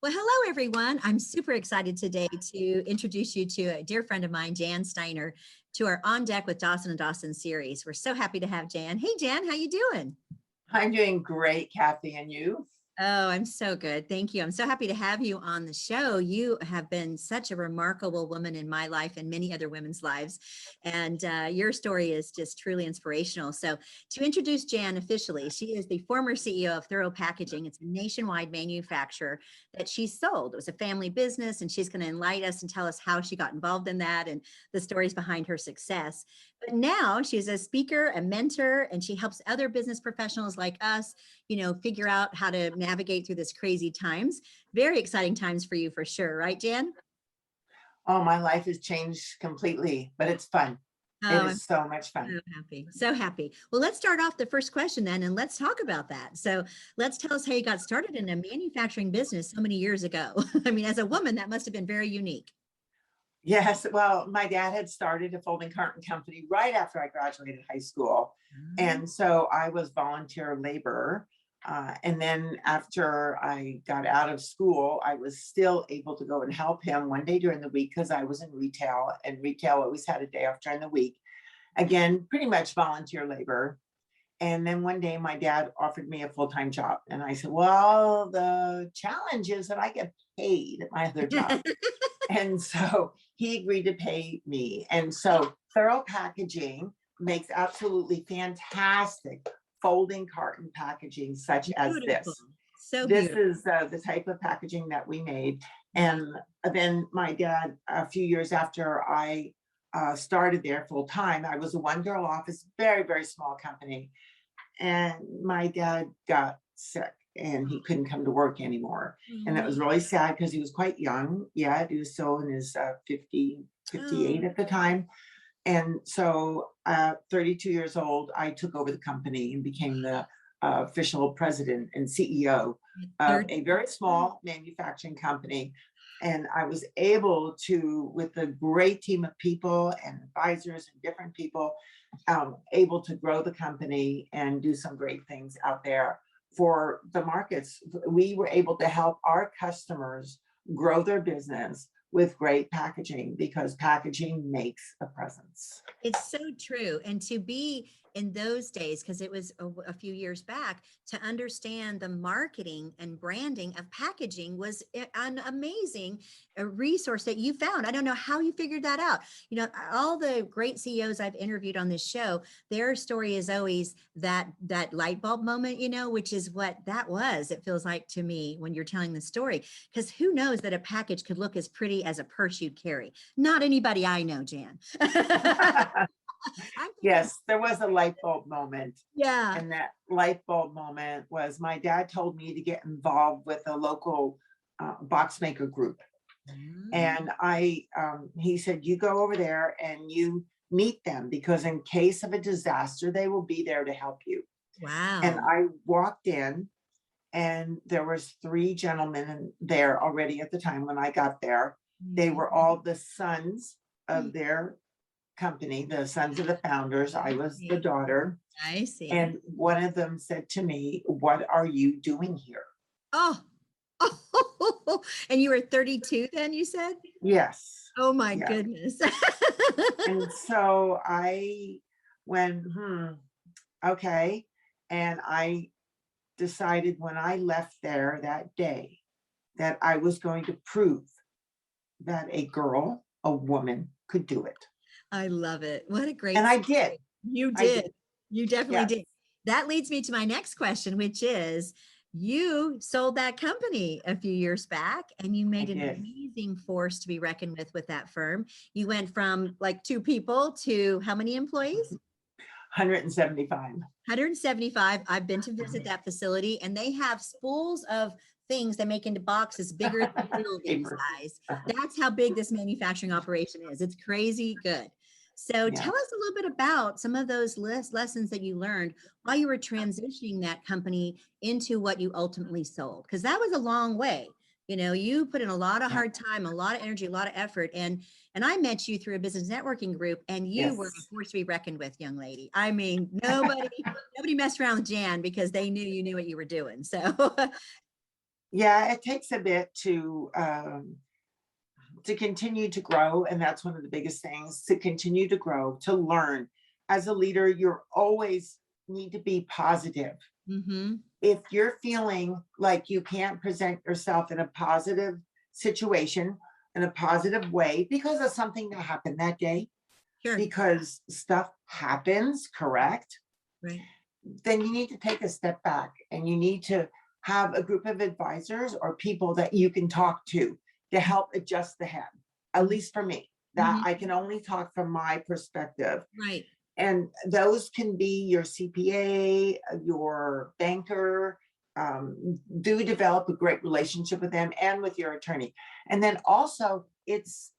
Well, hello, everyone. I'm super excited today to introduce you to a dear friend of mine, Jan Steiner, to our On Deck with Dawson Dawson series. We're so happy to have Jan. Hey, Jan, how you doing? I'm doing great, Kathy, and you? Oh, I'm so good. Thank you. I'm so happy to have you on the show. You have been such a remarkable woman in my life and many other women's lives. And your story is just truly inspirational. So to introduce Jan officially, she is the former CEO of Thoro Packaging. It's a nationwide manufacturer that she sold. It was a family business, and she's going to enlighten us and tell us how she got involved in that and the stories behind her success. But now she's a speaker, a mentor, and she helps other business professionals like us figure out how to navigate through this crazy times. Very exciting times for you for sure, right, Jan? Oh, my life has changed completely, but it's fun. It Oh, I'm is so much fun. so happy. So happy. Well, let's start off the first question then, and let's talk about that. So let's tell us how you got started in a manufacturing business so many years ago. I mean, as a woman, that must have been very unique. Yes, well, my dad had started a folding carton company right after I graduated high school. Mm. And so I was volunteer labor. And then after I got out of school, I was still able to go and help him one day during the week because I was in retail, and retail always had a day off during the week. Again, pretty much volunteer labor. And then one day my dad offered me a full-time job. And I said, well, the challenge is that I get paid at my other job. And so he agreed to pay me. And so Thorough Packaging makes absolutely fantastic folding carton packaging such as Beautiful. this. So This beautiful. is the type of packaging that we made. Nice. And then my dad, a few years after I started there full time, I was a one girl office, very, very small company. And my dad got sick and he couldn't come to work anymore. Oh, And that no. was really sad because he was quite young yet. He was still in his 50, Oh, 58 at the time. And so 32 years old, I took over the company and became the official president and CEO of a very 30. small manufacturing company. And I was able to, with a great team of people and advisors and different people, able to grow the company and do some great things out there for the markets. We were able to help our customers grow their business with great packaging because packaging makes a presence. It's so true. And to be in those days, because it was a few years back, to understand the marketing and branding of packaging was an amazing resource that you found. I don't know how you figured that out. All the great CEOs I've interviewed on this show, their story is always that light bulb moment, which is what that was. It feels like to me when you're telling the story, because who knows that a package could look as pretty as a purse you'd carry? Not anybody I know, Jan. I'm thinking, Yes, there was a light bulb moment. yeah. And that light bulb moment was my dad told me to get involved with a local box maker group. Mm. And he said, you go over there and you meet them because in case of a disaster, they will be there to help you. And Wow. I walked in and there was three gentlemen there already at the time when I got there. They were all the sons of their company, the sons of the founders. I was the daughter. I see. And one of them said to me, what are you doing here? Oh, oh, and you were 32 then, you said? Yes. Oh my Yes. goodness. And so I went, okay. And I decided when I left there that day that I was going to prove that a girl, a woman could do it. I love it. What a great And I did. story. You I did. did. You definitely Yes, did. That leads me to my next question, which is you sold that company a few years back and you I made an did. amazing force to be reckoned with that firm. You went from like two people to how many employees? 175. 175. I've been to visit that facility and they have spools of things they make into boxes bigger than building Paper. size. That's how big this manufacturing operation is. It's crazy good. So Yeah. tell us a little bit about some of those lessons that you learned while you were transitioning that company into what you ultimately sold, because that was a long way. You put in a lot of Yeah. hard time, a lot of energy, a lot of effort. And I met you through a business networking group and you were a Yes. force to be reckoned with, young lady. I mean, nobody messed around with Jan because they knew you knew what you were doing. So Yeah, it takes a bit to continue to grow. And that's one of the biggest things, to continue to grow, to learn. As a leader, you're always need to be positive. Mm-hmm. If you're feeling like you can't present yourself in a positive situation, in a positive way, because of something that happened that day, Sure. because stuff happens, correct? Right. Then you need to take a step back and you need to have a group of advisors or people that you can talk to help adjust the head. At least for me, that Mhm. I can only talk from my perspective. Right. And those can be your CPA, your banker. Do develop a great relationship with them and with your attorney. And then also, it's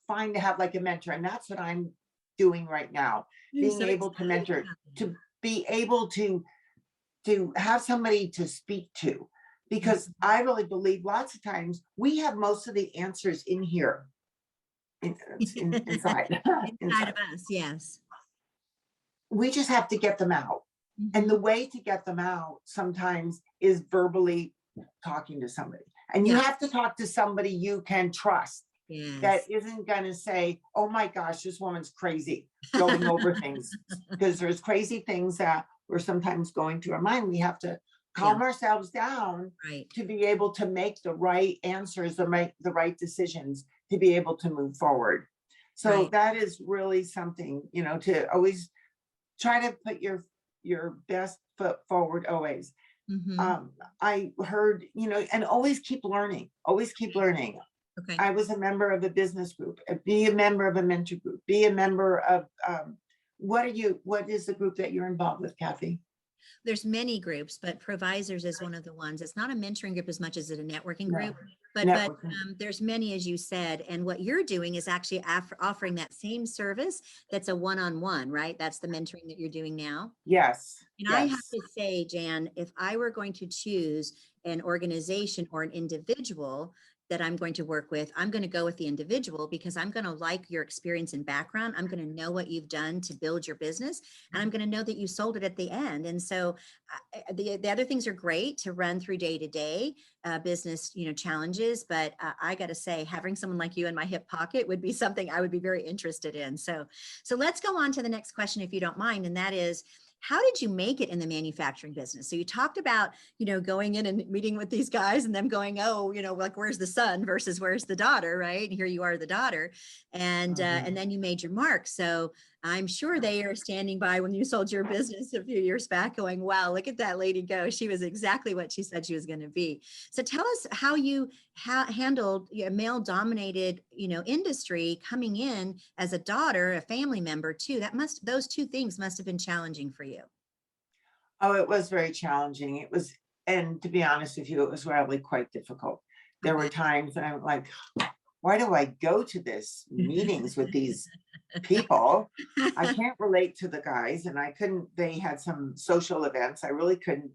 fine to have like a mentor. And that's what I'm doing right now, I'm being so able to excited. mentor, to be able to have somebody to speak to. Because I really believe lots of times we have most of the answers in here, inside. Inside of us, yes. We just have to get them out. And the Mhm. way to get them out sometimes is verbally talking to somebody. And you Yeah. have to talk to somebody you can trust, that Yes. isn't going to say, oh my gosh, this woman's crazy, going over things. Because there's crazy things that we're sometimes going through our mind. We have to Yeah. calm ourselves down Right. to be able to make the right answers, or make the right decisions, to be able to move forward. So Right. that is really something, to always try to put your best foot forward always. Mhm. um I heard, and always keep learning, always keep learning. Okay. I was a member of a business group, be a member of a mentor group, be a member of what is the group that you're involved with, Kathy? There's many groups, but Provisors is one of the ones. It's not a mentoring group as much as it a networking No, group, but networking. there's many, as you said. And what you're doing is actually offering that same service that's a one-on-one, right? That's the mentoring that you're doing now. Yes, And I have yes. to say, Jan, if I were going to choose an organization or an individual that I'm going to work with, I'm going to go with the individual, because I'm going to like your experience and background. I'm going to know what you've done to build your business, and I'm going to know that you sold it at the end. And so the other things are great to run through day to day business, challenges. But I got to say, having someone like you in my hip pocket would be something I would be very interested in. So let's go on to the next question, if you don't mind. And that is, how did you make it in the manufacturing business? So you talked about, going in and meeting with these guys and them going, oh, like, where's the son versus where's the daughter, right? And here you are, the daughter. And then you made your mark. So I'm sure they are standing by when you sold your business a few years back going, wow, look at that lady go. She was exactly what she said she was going to be. So tell us how you handled a male dominated, industry, coming in as a daughter, a family member too. Those two things must have been challenging for you. Oh, it was very challenging. It was, and to be honest with you, it was really quite difficult. I There were bet. times that I'm like, why do I go to this meetings with these people? I can't relate to the guys, and I couldn't, they had some social events. I really couldn't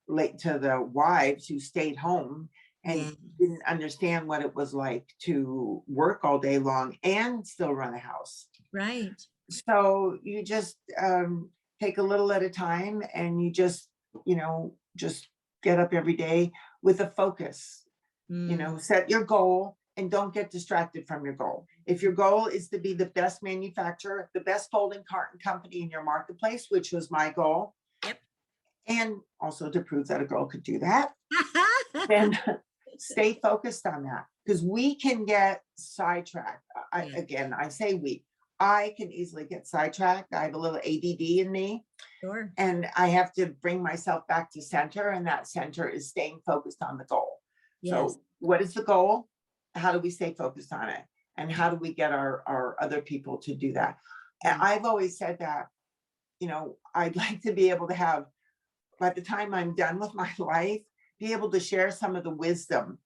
relate to the wives who stayed home and Yeah, didn't understand what it was like to work all day long and still run a house. right. So you just take a little at a time, and you just get up every day with a focus. Mm, Set your goal and don't get distracted from your goal. If your goal is to be the best manufacturer, the best folding carton company in your marketplace, which was my goal, yep. and also to prove that a girl could do that, then stay focused on that, because we can get sidetracked. Yeah, I say I can easily get sidetracked. I have a little ADD in me, sure. and I have to bring myself back to center, and that center is staying focused on the goal. Yes. So what is the goal? How do we stay focused on it? And how do we get our other people to do that? And Yeah. I've always said that, I'd like to be able to have, by the time I'm done with my life, be able to share some of the wisdom.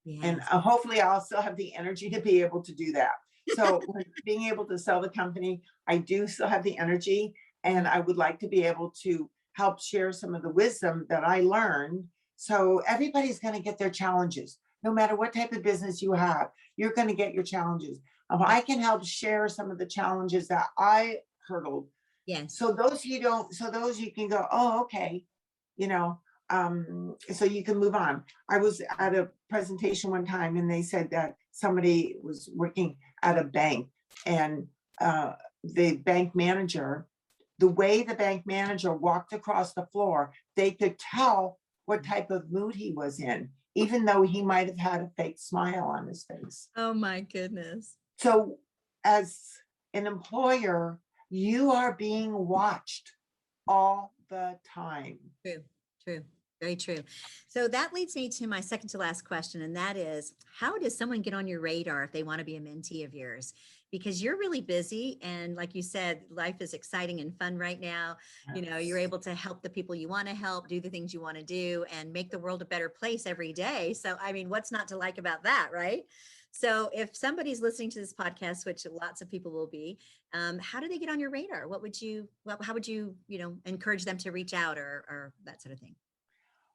And Yes. hopefully I'll still have the energy to be able to do that. So being able to sell the company, I do still have the energy, and I would like to be able to help share some of the wisdom that I learned. So everybody's going to get their challenges. No matter what type of business you have, you're going to get your challenges. Yeah. I can help share some of the challenges that I hurdled. Yes. So those you can go, oh, okay, you know, so you can move on. I was at a presentation one time and they said that somebody was working at a bank, and the bank manager, the way the bank manager walked across the floor, they could tell what type of mood he was in, even though he might have had a fake smile on his face. Oh my goodness. So as an employer, you are being watched all the time. True, true, very true. So that leads me to my second to last question, and that is, how does someone get on your radar if they want to be a mentee of yours? Because you're really busy, and like you said, life is exciting and fun right now. You know, you're able to help the people you want to help, do the things you want to do, and make the world a better place every day. So, I mean, what's not to like about that, right? So if somebody's listening to this podcast, which lots of people will be, how do they get on your radar? What would you, how would you, encourage them to reach out or that sort of thing?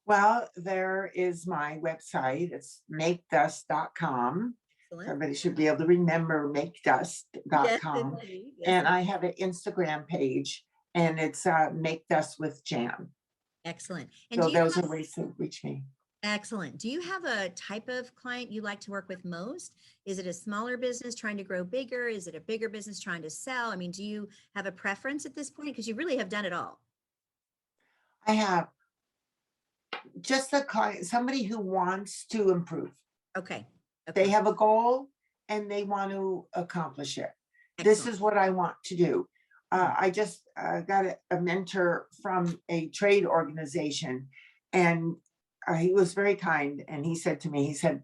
Well, there is my website. It's makedust.com. Excellent. Everybody should be able to remember makedust.com. Yes, yes. And I have an Instagram page, and it's Make Dust with Jan. Excellent. And So do you those have, are ways to reach me. excellent. Do you have a type of client you like to work with most? Is it a smaller business trying to grow bigger? Is it a bigger business trying to sell? I mean, do you have a preference at this point? Because you really have done it all. I have just a client, somebody who wants to improve. Okay. They Okay. have a goal and they want to accomplish it. This Excellent. is what I want to do. I just got a mentor from a trade organization, and he was very kind. And he said to me, he said,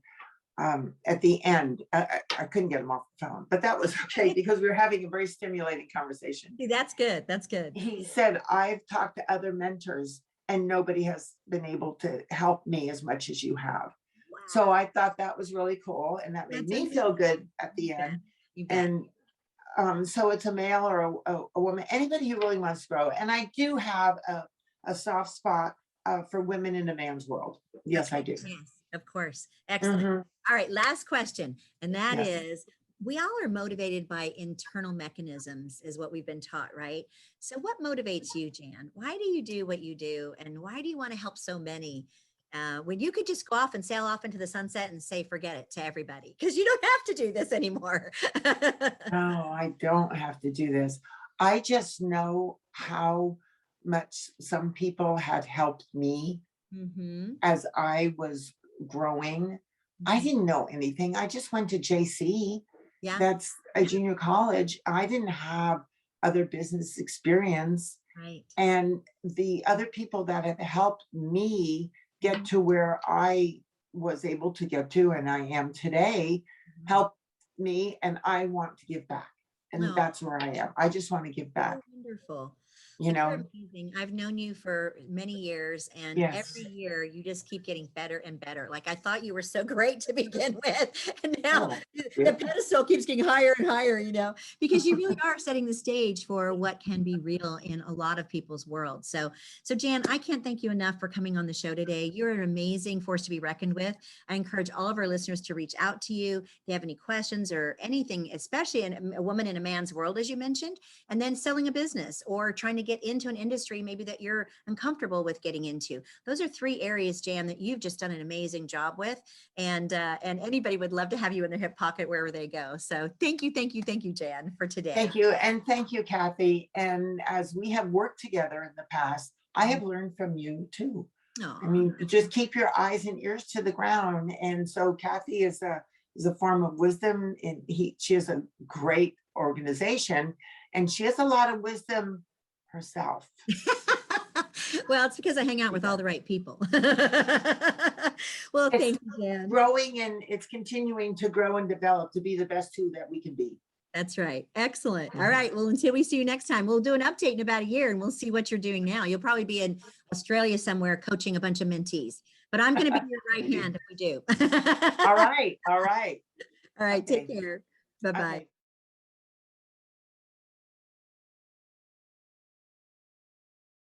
at the end, I couldn't get him off the phone, but that was okay because we were having a very stimulating conversation. See, that's good. That's good. He said, I've talked to other mentors and nobody has been able to help me as much as you have. Wow. So I thought that was really cool, and that made That's me amazing. feel good at the You bet. end. You bet. And so it's a male or a woman, anybody who really wants to grow. And I do have a soft spot for women in a man's world. Yes, I do. Yes, of course. Excellent. Mhm. All right, last question. And that Yes. is, we all are motivated by internal mechanisms, is what we've been taught, right? So what motivates you, Jan? Why do you do what you do? And why do you want to help so many? When you could just go off and sail off into the sunset and say, forget it to everybody, because you don't have to do this anymore. No, I don't have to do this. I just know how much some people had helped me Mm-hmm. as I was growing. I didn't know anything. I just went to JC. Yeah, That's a junior college. I didn't have other business experience. right. And the other people that have helped me get to where I was able to get to and I am today helped me, and I want to give back. And No. that's where I am. I just want to give back, Oh, wonderful. you You're know? amazing. I've known you for many years, and Yes. every year you just keep getting better and better. Like, I thought you were so great to begin with, and now Oh, the yeah. pedestal keeps getting higher and higher, because you really are setting the stage for what can be real in a lot of people's world. So Jan, I can't thank you enough for coming on the show today. You're an amazing force to be reckoned with. I encourage all of our listeners to reach out to you if they have any questions or anything, especially in a woman in a man's world, as you mentioned, and then selling a business or trying to get into an industry maybe that you're uncomfortable with getting into. Those are 3 areas, Jan, that you've just done an amazing job with. And anybody would love to have you in their hip pocket wherever they go. So thank you, Jan, for today. Thank you. And thank you, Kathy. And as we have worked together in the past, I have learned from you too. I mean, just keep your eyes and ears to the ground. And so Kathy is a form of wisdom, and she is a great organization, and she has a lot of wisdom herself. Well, it's because I hang out with all the right people. Well, thank you, Jan. Growing, and it's continuing to grow and develop to be the best two that we can be. That's right. Excellent. All right. Well, until we see you next time, we'll do an update in about a year and we'll see what you're doing now. You'll probably be in Australia somewhere coaching a bunch of mentees, but I'm going to be your right hand if we do. All right. All right. All right. Okay. Take care. Bye-bye. Okay.